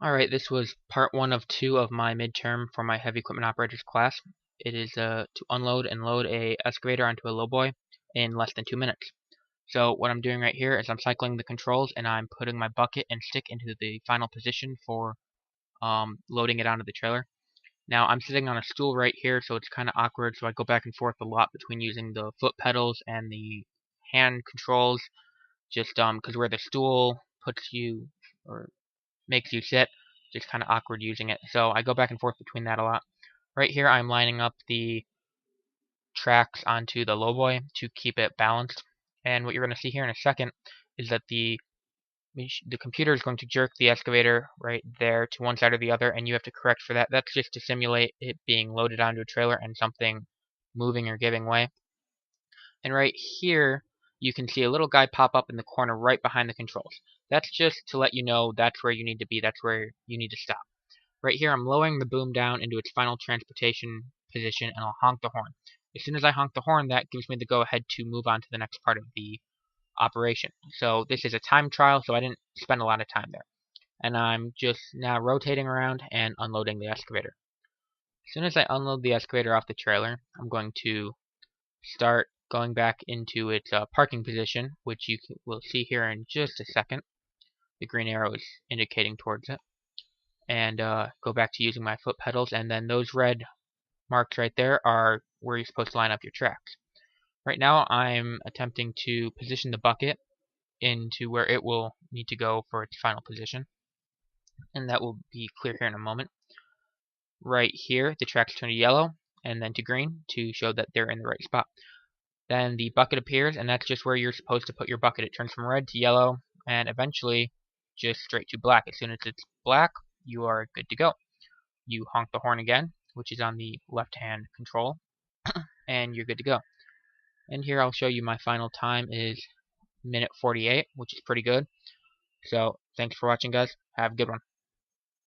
Alright, this was part 1 of 2 of my midterm for my heavy equipment operators class. It is to unload and load a excavator onto a lowboy in less than 2 minutes. So what I'm doing right here is I'm cycling the controls and I'm putting my bucket and stick into the final position for loading it onto the trailer. Now I'm sitting on a stool right here, so it's kind of awkward, so I go back and forth a lot between using the foot pedals and the hand controls, just because where the stool puts you or makes you sit, just kind of awkward using it. So I go back and forth between that a lot. Right here I'm lining up the tracks onto the lowboy to keep it balanced. And what you're going to see here in a second is that the computer is going to jerk the excavator right there to one side or the other, and you have to correct for that. That's just to simulate it being loaded onto a trailer and something moving or giving way. And right here you can see a little guy pop up in the corner right behind the controls. That's just to let you know that's where you need to be, that's where you need to stop. Right here I'm lowering the boom down into its final transportation position, and I'll honk the horn. As soon as I honk the horn, that gives me the go ahead to move on to the next part of the operation. So this is a time trial, so I didn't spend a lot of time there. And I'm just now rotating around and unloading the excavator. As soon as I unload the excavator off the trailer, I'm going to start going back into its parking position, which you will see here in just a second. The green arrow is indicating towards it. And go back to using my foot pedals, and then those red marks right there are where you're supposed to line up your tracks. Right now I'm attempting to position the bucket into where it will need to go for its final position, and that will be clear here in a moment. Right here the tracks turn to yellow and then to green to show that they're in the right spot. Then the bucket appears, and that's just where you're supposed to put your bucket. It turns from red to yellow and eventually just straight to black. As soon as it's black, you are good to go. You honk the horn again, which is on the left hand control, and you're good to go. And here I'll show you my final time is minute 48, which is pretty good. So thanks for watching, guys. Have a good one.